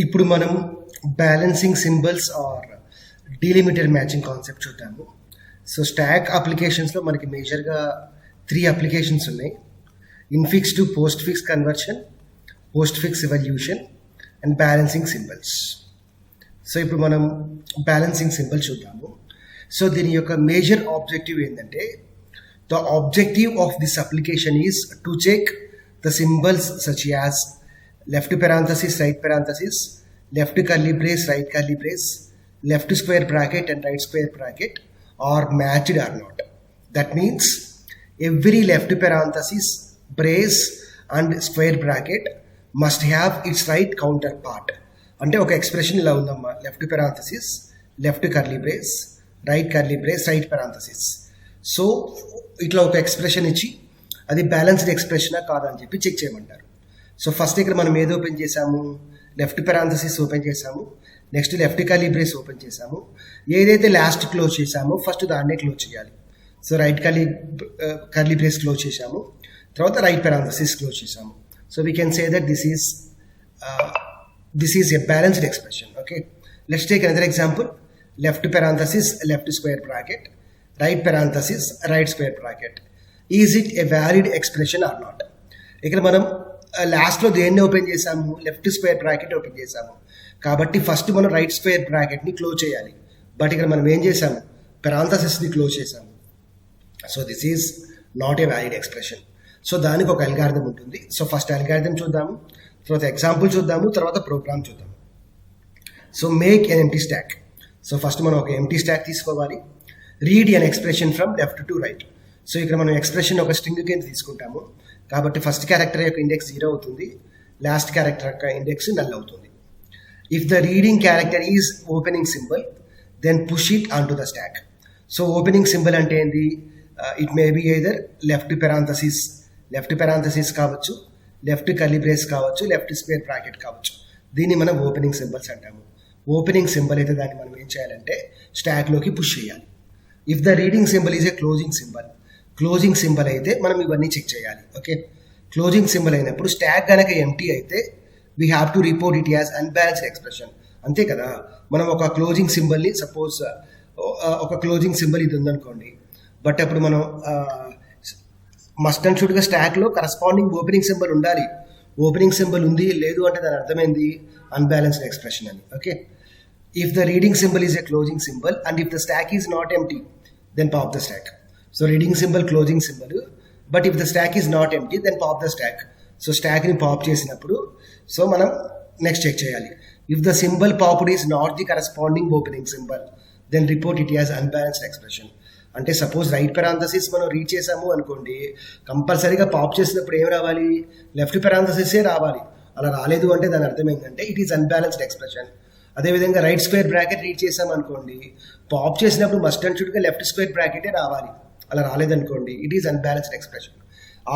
ఇప్పుడు మనం balancing symbols or delimiter matching concept చూద్దాము. సో స్టాక్ అప్లికేషన్స్లో మనకి మేజర్గా 3 అప్లికేషన్స్ ఉన్నాయి. Infix to postfix conversion, postfix evaluation and balancing symbols. So ఇప్పుడు మనం బ్యాలెన్సింగ్ సింబల్ చూద్దాము. సో దీని యొక్క మేజర్ ఆబ్జెక్టివ్ ఏంటంటే, the objective of this application is to check the symbols such as left parenthesis, right parenthesis, left curly brace, right curly brace, left square bracket and right square bracket are matched or not. That means every left parenthesis, brace and square bracket must have its right counterpart. అంటే ఒక expression ఇలా ఉందమ్మా, left parenthesis, left curly brace, right curly brace, right parenthesis. So ఇట్లా ఒక expression ఇచ్చి అది balanced ఎక్స్ప్రెషనా కాదా అని చెప్పి చెక్ చేయమంటారు. సో ఫస్ట్ ఇక్కడ మనం ఏది ఓపెన్ చేసాము, లెఫ్ట్ parenthesis ఓపెన్ చేసాము, next left curly brace open చేసాము. ఏదైతే లాస్ట్ క్లోజ్ చేసామో ఫస్ట్ దాన్నే క్లోజ్ చేయాలి. So right curly brace close చేసాము, తర్వాత రైట్ parenthesis క్లోజ్ చేసాము. So we can say that this is a balanced expression. Okay, let's take another example. Left parenthesis, left square bracket, right parenthesis, right square bracket. Is it a valid expression are not? ఇక్కడ మనం లాస్ట్లో దేన్ని open చేసాము, left square bracket open చేసాము. కాబట్టి first మనం right square బ్రాకెట్ని close చేయాలి. But ఇక్కడ మనం ఏం చేసాము, parenthesisని క్లోజ్ చేసాము. So this is not a valid expression. So దానికి ఒక అల్గారిథం ఉంటుంది. సో ఫస్ట్ అల్గారిథం చూద్దాము, తర్వాత ఎగ్జాంపుల్ చూద్దాము, తర్వాత ప్రోగ్రామ్ చూద్దాము. So make an empty stock. So first మనం ఒక ఎంప్టీ స్టాక్ తీసుకోవాలి. Read N expression from left to right. So ఇక్కడ మనం ఎక్స్ప్రెషన్ ఒక స్ట్రింగ్ కింద తీసుకుంటాము. కాబట్టి ఫస్ట్ క్యారెక్టర్ యొక్క ఇండెక్స్ 0 అవుతుంది, లాస్ట్ క్యారెక్టర్ యొక్క ఇండెక్స్ నల్ అవుతుంది. If the reading character is opening symbol then push it on to the stack. So opening symbol అంటే ఏంది, it may be either left parenthesis కావచ్చు, లెఫ్ట్ కర్లీ బ్రేస్ కావచ్చు, left square bracket కావచ్చు. దీన్ని మనం opening symbols అంటాము. Opening symbol అయితే దాన్ని మనం ఏం చేయాలంటే స్టాక్లోకి పుష్ చేయాలి. If the reading symbol is a closing symbol అయితే మనం ఇవన్నీ చెక్ చేయాలి. ఓకే, క్లోజింగ్ సింబల్ అయినప్పుడు స్టాక్ కనుక ఎంటీ అయితే we have to report it as unbalanced expression. అంతే కదా, మనం ఒక క్లోజింగ్ సింబల్ని సపోజ్ ఒక క్లోజింగ్ సింబల్ ఇది ఉందనుకోండి, బట్ అప్పుడు మనం మస్ట్ అండ్ షుడ్గా స్టాక్లో కరస్పాండింగ్ ఓపెనింగ్ సింబల్ ఉండాలి. ఓపెనింగ్ సింబల్ ఉంది లేదు అంటే దాని అర్థమైంది అన్బ్యాలెన్స్డ్ ఎక్స్ప్రెషన్ అని. Okay, if the reading symbol is a closing symbol and if the stack is not empty then pop the stack. So reading symbol closing symbol, but if the stack is not empty then pop the stack. So స్టాక్ని pop చేసినప్పుడు so మనం next check చేయాలి. If the symbol popped is not the corresponding opening symbol then report it as unbalanced expression. అంటే suppose right parenthesis మనం read చేసాము అనుకోండి, కంపల్సరీగా pop చేసినప్పుడు ఏం రావాలి, లెఫ్ట్ parenthesis రావాలి. అలా రాలేదు అంటే దాని అర్థం ఏంటంటే ఇట్ ఈస్ అన్బ్యాలెన్స్డ్ ఎక్స్ప్రెషన్. అదేవిధంగా రైట్ స్క్వేర్ బ్రాకెట్ రీడ్ చేసాం అనుకోండి, పాప్ చేసినప్పుడు మస్ట్ అండ్ షుడ్గా లెఫ్ట్ స్క్వేర్ బ్రాకెటే రావాలి. అలా రాలేదనుకోండి it is unbalanced expression.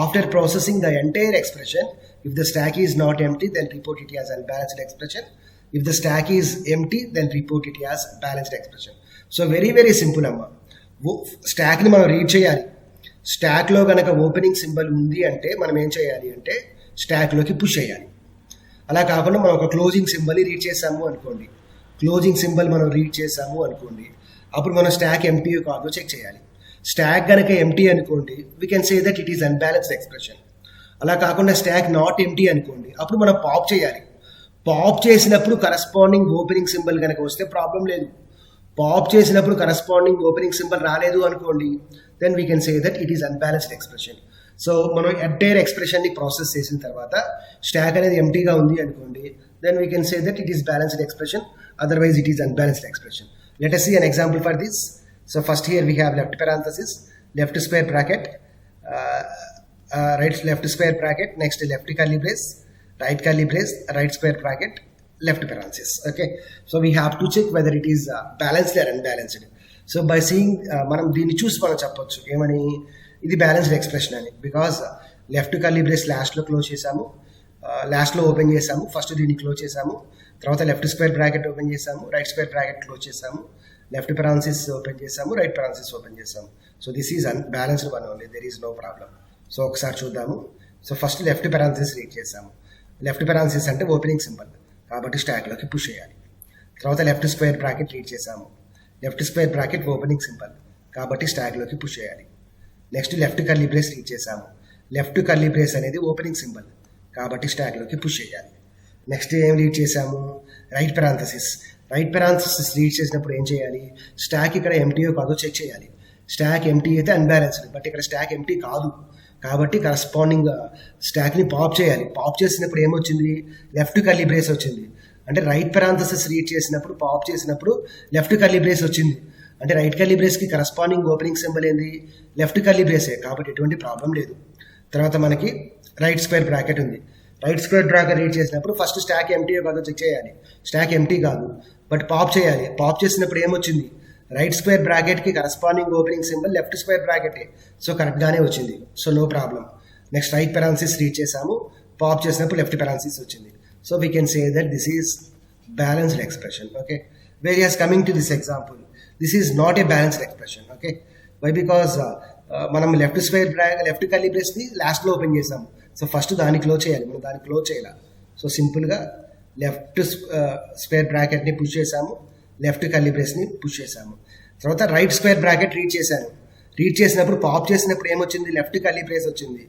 After processing the entire expression, if the stack is not empty then report it as unbalanced expression. If the stack is empty then report it as balanced expression. So very very simple అమ్మ. స్టాక్ని మనం read చేయాలి. స్టాక్లో కనుక opening symbol ఉంది అంటే మనం ఏం చేయాలి అంటే స్టాక్లోకి పుష్ చేయాలి. అలా కాకుండా మనం ఒక క్లోజింగ్ సింబల్ని రీడ్ చేసాము అనుకోండి, అప్పుడు మనం స్టాక్ ఎంటీ కాదో చెక్ చేయాలి. స్టాక్ కనుక ఎంటీ అనుకోండి we can say that it is unbalanced expression. అలా కాకుండా స్టాక్ నాట్ ఎంటీ అనుకోండి, అప్పుడు మనం పాప్ చేయాలి. పాప్ చేసినప్పుడు కరస్పాండింగ్ ఓపెనింగ్ సింబల్ కనుక వస్తే ప్రాబ్లం లేదు. పాప్ చేసినప్పుడు కరస్పాండింగ్ ఓపెనింగ్ సింబల్ రాలేదు అనుకోండి, then we can say that it is unbalanced expression. So మనం ఎంటైర్ ఎక్స్ప్రెషన్ని ప్రాసెస్ చేసిన తర్వాత స్టాక్ అనేది ఎంటీగా ఉంది అనుకోండి, then we can say that it is balanced expression, otherwise it is unbalanced expression. Let us see an example for this. So first here we have left parenthesis, left square bracket, left square bracket, next left curly brace, right curly brace, right square bracket, left parenthesis. Okay, so we have to check whether it is balanced or unbalanced. So by seeing మనం దీన్ని చూసి మనం చెప్పొచ్చు ఏమని, ఇది balanced expression అని. Because left curly brace లాస్ట్లో close చేసాము, లాస్ట్లో ఓపెన్ చేసాము, ఫస్ట్ దీన్ని క్లోజ్ చేసాము, తర్వాత లెఫ్ట్ స్క్వేర్ బ్రాకెట్ ఓపెన్ చేసాము, రైట్ స్క్వేర్ బ్రాకెట్ క్లోజ్ చేసాము, లెఫ్ట్ parenthesis ఓపెన్ చేసాము, రైట్ parenthesis ఓపెన్ చేసాము. So this is unbalanced one only, there is no problem. So ఒకసారి చూద్దాము. So first left parenthesis read చేసాము. Left parenthesis అంటే opening symbol, కాబట్టి స్టాక్లోకి పుష్ చేయాలి. తర్వాత లెఫ్ట్ స్క్వేర్ బ్రాకెట్ రీడ్ చేసాము. Left square bracket opening symbol కాబట్టి స్టాక్లోకి పుష్ చేయాలి. Next left curly brace read చేసాము. లెఫ్ట్ కర్లీ బ్రేస్ అనేది ఓపెనింగ్ సింబల్ కాబట్టి స్టాక్లోకి పుష్ చేయాలి. నెక్స్ట్ ఏం రీడ్ చేసాము, right parenthesis. Right parenthesis read చేసినప్పుడు ఏం చేయాలి, స్టాక్ ఇక్కడ ఎంటీయో కాదో చెక్ చేయాలి. స్టాక్ ఎంటీ అయితే అన్బ్యాలెన్స్డ్, బట్ ఇక్కడ స్టాక్ ఎంటీ కాదు కాబట్టి కరస్పాండింగ్ స్టాక్ని పాప్ చేయాలి. పాప్ చేసినప్పుడు ఏమొచ్చింది, లెఫ్ట్ కర్లీ బ్రేస్ వచ్చింది. అంటే రైట్ పెరాంథసిస్ రీడ్ చేసినప్పుడు పాప్ చేసినప్పుడు లెఫ్ట్ కర్లీ బ్రేస్ వచ్చింది. అంటే రైట్ కర్లీ బ్రేస్కి కరస్పాండింగ్ ఓపెనింగ్ సింబల్ ఏంది, లెఫ్ట్ కర్లీ బ్రేసే కాబట్టి ఎటువంటి ప్రాబ్లం లేదు. తర్వాత మనకి రైట్ స్క్వేర్ బ్రాకెట్ ఉంది. రైట్ స్క్వేర్ బ్రాకెట్ రీడ్ చేసినప్పుడు ఫస్ట్ స్టాక్ ఎంటీయో కాదో చెక్ చేయాలి. స్టాక్ ఎంటీ కాదు బట్ పాప్ చేయాలి. పాప్ చేసినప్పుడు ఏమొచ్చింది, రైట్ స్క్వేర్ బ్రాకెట్కి corresponding opening symbol left square బ్రాకెటే, సో కరెక్ట్గానే వచ్చింది, so no problem. Next right parenthesis read చేసాము, పాప్ చేసినప్పుడు లెఫ్ట్ పెరాన్సిస్ వచ్చింది. So we can say that this is balanced expression. Okay, various coming to this example, this is not a balanced expression. Okay, why because మనం left square left curly బ్రేస్ని లాస్ట్లో open చేసాము. So first దాన్ని close చేయాలి, మనం దాన్ని close చేయాలి. So సింపుల్గా లెఫ్ట్ స్క్వేర్ బ్రాకెట్ని పుష్ చేసాము, లెఫ్ట్ కర్లీ బ్రేస్ని పుష్ చేసాము. తర్వాత రైట్ స్క్వేర్ బ్రాకెట్ రీడ్ చేశాను. రీడ్ చేసినప్పుడు పాప్ చేసినప్పుడు ఏమొచ్చింది, లెఫ్ట్ కర్లీ బ్రేస్ వచ్చింది.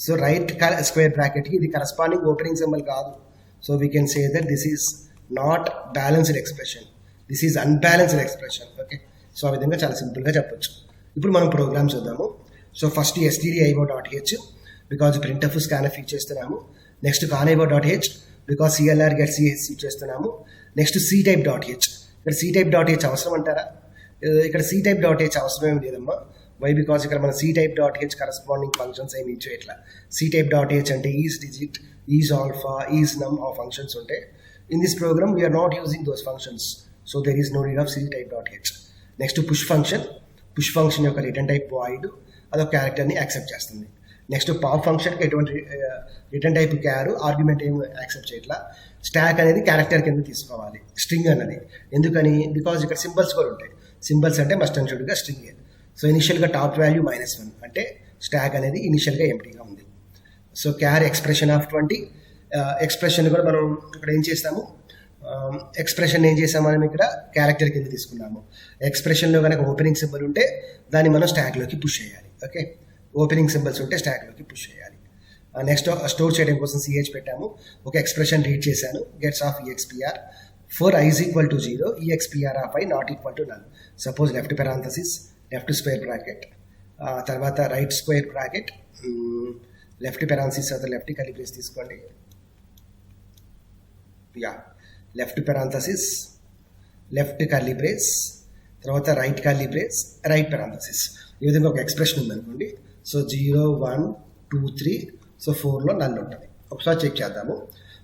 సో రైట్ స్క్వేర్ బ్రాకెట్కి ఇది కరస్పాండింగ్ ఓపెనింగ్ సింబల్ కాదు. So we can say that this is not balanced expression, this is unbalanced expression. Okay, so ఆ విధంగా చాలా సింపుల్గా చెప్పొచ్చు. ఇప్పుడు మనం ప్రోగ్రామ్ చూద్దాము. So first stdio.h because printf scanf use చేస్తున్నాము. Next carnivore.h because CLR get CH use చేస్తున్నాము. Next ctype.h. ఇక్కడ ctype.h అవసరం అంటారా, ఇక్కడ ctype.h అవసరం ఏమి లేదమ్మా. వై బికాజ్ ఇక్కడ మన ctype.h కరస్పాండింగ్ ఫంక్షన్స్ ఏమి ఇచ్చో ఇట్లా ctype.h అంటే is digit, is alpha, is num ఆ ఫంక్షన్స్ ఉంటాయి. In this program we are not using those functions, so there is no need of ctype.h. Next push function, push function యొక్క return type void, అదొక క్యారెక్టర్ని accept చేస్తుంది. Next pop ఫంక్షన్కి ఎటువంటి return type క్యారు argument ఏమి యాక్సెప్ట్ చేయట్లా. స్టాక్ అనేది క్యారెక్టర్ కింద తీసుకోవాలి, స్ట్రింగ్ అన్నది. ఎందుకని, బికాజ్ ఇక్కడ సింబల్స్ కూడా ఉంటాయి. సింబల్స్ అంటే మస్ట్ అండ్ షుడ్గా స్ట్రింగ్. సో ఇనిషియల్గా టాప్ వాల్యూ -1 అంటే స్టాక్ అనేది ఇనిషియల్గా ఎంటీగా ఉంది. సో క్యార్ ఎక్స్ప్రెషన్ ఆఫ్ 20 ఎక్స్ప్రెషన్ కూడా మనం ఇక్కడ ఏం చేస్తాము, ఎక్స్ప్రెషన్ ఏం చేసాము మనం ఇక్కడ క్యారెక్టర్ కింద తీసుకున్నాము. ఎక్స్ప్రెషన్లో కనుక ఓపెనింగ్ సింబల్ ఉంటే దాన్ని మనం స్టాక్లోకి పుష్ చేయాలి. ఓకే, ఓపెనింగ్ సింబల్స్ ఉంటే స్టాక్లోకి పుష్ చేయాలి. నెక్స్ట్ స్టోర్ చేయడం కోసం CH పెట్టాము. ఒక ఎక్స్ప్రెషన్ రీడ్ చేశాను, gets of EXPR for I is equal to 0, EXPR of I not equal to null. Suppose left parenthesis, left square bracket, తర్వాత right square bracket, left parenthesis తర్వాత left curly brace తీసుకోండి. Left parenthesis, left curly brace, తర్వాత right curly brace, right parenthesis. ఈ విధంగా ఒక expression ఉందనుకోండి. So 0, 1, 2, 3, so 4లో null ఉంటుంది. ఒకసారి చెక్ చేద్దాము.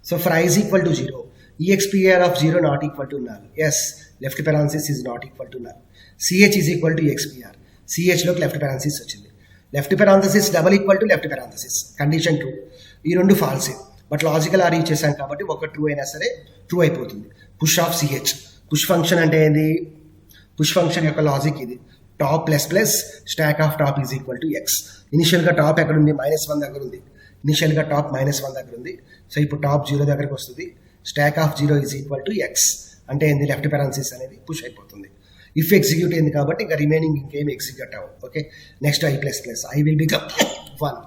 So for I is equal to 0, EXPR of 0 not equal to null. Yes, left parenthesis is not equal to null. CH is equal to EXPR. CH లోకి left parenthesis వచ్చింది. Left parenthesis double equal to left parenthesis. Condition true. ఈ రెండు ఫాల్సే, but logical are use చేశాం కాబట్టి ఒక true అయినా సరే true అయిపోతుంది. Push of CH, push function అంటే ఏంది, పుష్ ఫంక్షన్ యొక్క లాజిక్ ఇది. Top plus plus stock of top is equal to X. ఇనిషియల్గా టాప్ ఎక్కడ ఉంది, -1 దగ్గర ఉంది. ఇనిషియల్గా టాప్ -1 దగ్గర ఉంది. సో ఇప్పుడు టాప్ 0 దగ్గరకు వస్తుంది. Stock of 0 is equal to X అంటే ఏంది, లెఫ్ట్ పెరాన్సిస్ అనేది పుష్ అయిపోతుంది. ఇఫ్ ఎగ్జిక్యూట్ అయింది కాబట్టి ఇంకా రిమైనింగ్ ఇంకేం ఎగ్జిక్యూట్ అవ్వదు. Okay, next I plus plus, I will become 1.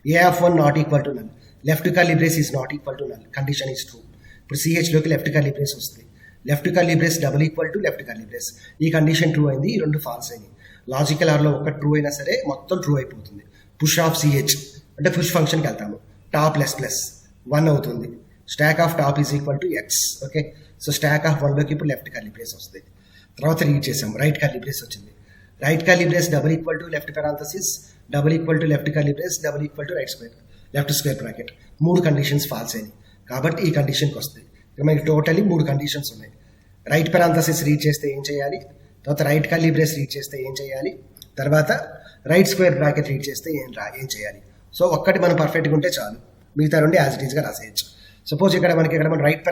A of 1 not equal to null, left curly brace is not equal to null, condition is true. ఇప్పుడు CH లోకి left curly brace వస్తుంది. Left curly brace double equal to left curly brace, ఈ condition true అయింది, ఈ రెండు falls అయింది. Logical ఆర్లో ఒక true అయినా సరే మొత్తం ట్రూ అయిపోతుంది. పుష్ ఆఫ్ CH అంటే పుష్ ఫంక్షన్కి వెళ్తాము. టాప్ ప్లస్ ప్లస్ 1 అవుతుంది. Stack of top is equal to X. Okay, so stack of 1లోకి ఇప్పుడు లెఫ్ట్ కర్లీ బ్రేస్ వస్తుంది. తర్వాత రీడ్ చేసాము, రైట్ కర్లీ బ్రేస్ వచ్చింది. Right curly brace double equal to left parenthesis, double equal to left curly brace, double equal to left square bracket. 3 conditions false అయినాయి కాబట్టి ఈ కండిషన్కి వస్తుంది. ఇక మనకి టోటలీ 3 కండిషన్స్ ఉన్నాయి. రైట్ పెరాంథసిస్ రీడ్ చేస్తే ఏం చేయాలి, తర్వాత రైట్ కర్లీ బ్రేస్ రీడ్ చేస్తే ఏం చేయాలి, తర్వాత రైట్ స్క్వేర్ బ్రాకెట్ రీడ్ చేస్తే ఏం చేయాలి. సో ఒక్కటి మనం పర్ఫెక్ట్గా ఉంటే చాలు, మిగతా రెండు యాజ్ ఇట్ ఈస్గా రాసేయచ్చు. సపోజ్ ఇక్కడ మనం రైట్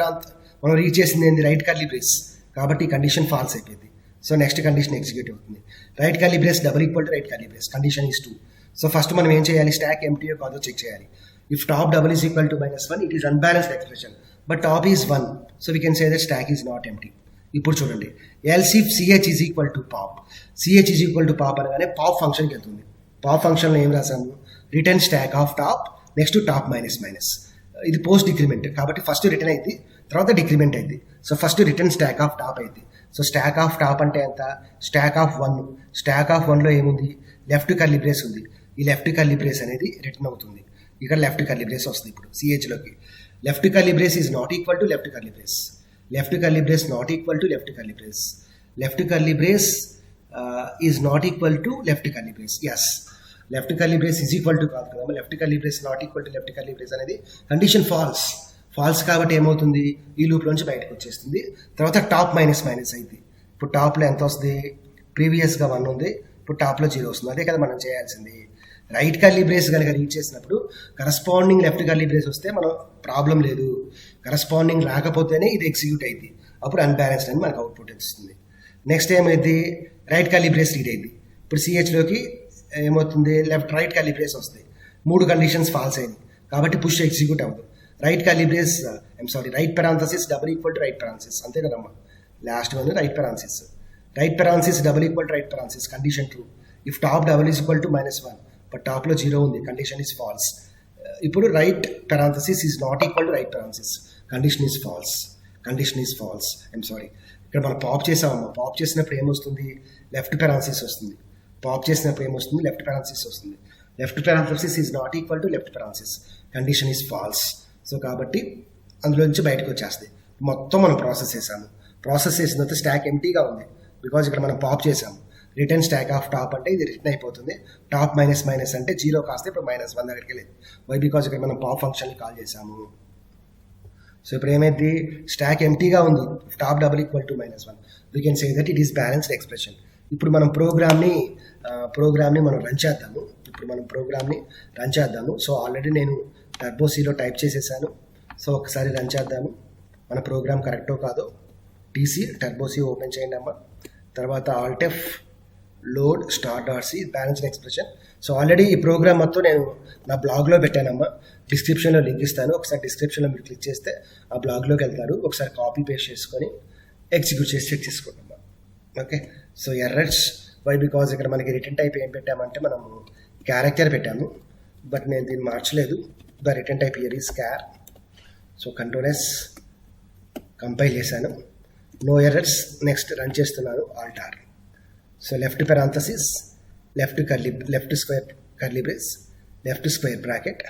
మనం రీడ్ చేసింది ఏంది, రైట్ కర్లీ బ్రేస్ కాబట్టి కండిషన్ ఫాల్స్ అయిపోయింది. సో నెక్స్ట్ కండిషన్ ఎగ్జిక్యూట్ అవుతుంది. Right curly brace double equal to right curly brace, condition is 2. So first మనం ఏం చేయాలి, స్టాక్ ఎంటీయో కాదో చెక్ చేయాలి. If top double is equal to -1 it is unbalanced expression, but top is 1 so we can say that stock is not empty. ఇప్పుడు చూడండి, else if CH is equal to pop, C H is equal to pop అనగానే pop ఫంక్షన్కి వెళ్తుంది. Pop ఫంక్షన్లో ఏం రాసాము, return stack of top next top minus minus. ఇది post decrement కాబట్టి ఫస్ట్ రిటర్న్ అయింది, తర్వాత డిక్రిమెంట్ అయింది. So first return stack of top అయింది. సో స్టాక్ ఆఫ్ టాప్ అంటే ఎంత, స్టాక్ ఆఫ్ 1. స్టాక్ ఆఫ్ 1లో ఏముంది, లెఫ్ట్ కర్లీ బ్రేస్ ఉంది. ఈ లెఫ్ట్ కర్లీ బ్రేస్ అనేది రిటర్న్ అవుతుంది. ఇక్కడ లెఫ్ట్ కర్లీ బ్రేస్ వస్తుంది. ఇప్పుడు సిహెచ్లోకి left curly brace is not equal to left curly brace, left curly brace not equal to left curly brace, left curly brace is not equal to left curly brace. Yes, left curly brace is equal to కాదు కదా, left curly brace not equal to left curly brace అనేది condition false. False కాబట్టి ఏమవుతుంది, ఈ లూప్లోంచి బయటకు వచ్చేస్తుంది. తర్వాత top minus minus అయింది. ఇప్పుడు టాప్లో ఎంత వస్తుంది, ప్రీవియస్గా 1 ఉంది, ఇప్పుడు టాప్లో 0 వస్తుంది. అదే కదా మనం చేయాల్సింది. రైట్ కర్లీ బ్రేస్ కనుక రీచ్ చేసినప్పుడు కరస్పాండింగ్ లెఫ్ట్ కర్లీ బ్రేస్ వస్తే మనం ప్రాబ్లం లేదు, కరస్పాండింగ్ రాకపోతేనే ఇది ఎగ్జిక్యూట్ అయింది, అప్పుడు అన్బ్యాలెన్స్డ్ అని మనకు అవుట్పుట్ వస్తుంది. నెక్స్ట్ ఏమైంది, రైట్ కర్లీ బ్రేస్ రీడ్ అయింది. ఇప్పుడు సిహెచ్లోకి ఏమవుతుంది, రైట్ కర్లీ బ్రేస్ వస్తాయి. 3 కండిషన్స్ ఫాల్స్ అయింది కాబట్టి పుష్ ఎగ్జిక్యూట్ అవ్వదు. Right curly brace right parenthesis double equal to right parenthesis, అంతే కదమ్మా. Last one right parenthesis, right parenthesis double equal to right parenthesis, condition true. If top double is equal to -1, but టాప్లో 0 ఉంది, condition is false. ఇప్పుడు right parenthesis is not equal to right parenthesis, condition is false, condition is false. ఇక్కడ మనం pop చేసామమ్మా, pop చేసినప్పుడు ఏమొస్తుంది, left parenthesis వస్తుంది. Pop చేసినప్పుడు ఏమొస్తుంది, లెఫ్ట్ పెరాంథసిస్ వస్తుంది. Left parenthesis is not equal to left parenthesis, condition is false. So కాబట్టి అందులో నుంచి బయటకు వచ్చేస్తుంది. మొత్తం మనం ప్రాసెస్ చేసాము. ప్రాసెస్ చేసిన తర్వాత స్టాక్ ఎంటీగా ఉంది, బికాజ్ ఇక్కడ మనం పాప్ చేసాము. రిటర్న్ స్టాక్ ఆఫ్ టాప్ అంటే ఇది రిటర్న్ అయిపోతుంది. టాప్ మైనస్ మైనస్ అంటే 0 కాస్తే ఇప్పుడు -1 దగ్గరికి వెళ్ళింది. వై, బికాజ్ ఇక్కడ మనం పాప్ ఫంక్షన్ని కాల్ చేసాము. సో ఇప్పుడు ఏమైంది, స్టాక్ ఎంటీగా ఉంది, top double equal to -1. We can say that it is balanced expression. ఇప్పుడు మనం ప్రోగ్రామ్ని మనం రన్ చేద్దాము. సో ఆల్రెడీ నేను టర్బోసీలో టైప్ చేసేసాను. సో ఒకసారి రన్ చేద్దాము, మన ప్రోగ్రామ్ కరెక్టో కాదో. టీసీ టర్బోసీ ఓపెన్ చేయండి అమ్మా. తర్వాత alt F load start.c balanced expression. So already ఈ ప్రోగ్రామ్ మొత్తం నేను నా బ్లాగ్లో పెట్టానమ్మా, డిస్క్రిప్షన్లో లింక్ ఇస్తాను. ఒకసారి డిస్క్రిప్షన్లో మీరు క్లిక్ చేస్తే ఆ బ్లాగ్లోకి వెళ్తారు. ఒకసారి కాపీ పేస్ట్ చేసుకొని ఎగ్జిక్యూట్ చేసి చెక్ చేసుకోండి అమ్మా. Okay, so errors why, because ఇక్కడ మనకి రిటర్న్ టైప్ ఏం పెట్టామంటే మనము క్యారెక్టర్ పెట్టాము, బట్ నేను దీన్ని మార్చలేదు. The return type here is char. So control S compile చేశాను, నో ఎర్రర్స్. నెక్స్ట్ రన్ చేస్తున్నాను, alt R. So left parenthesis, left square curly brace, left square bracket,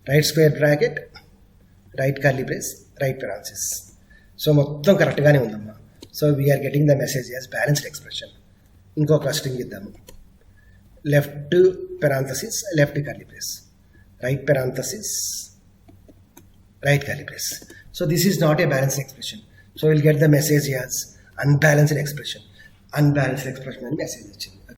right square bracket, right curly brace, right parenthesis. So మొత్తం కరెక్ట్గానే ఉందమ్మా. So we're getting the message as balanced expression. ఇంకొక string ఇద్దాము, left parenthesis, left curly brace, right parenthesis, right curly brace. So this is not a balanced expression. So we'll get the message as unbalanced expression. Unbalanced expression and message.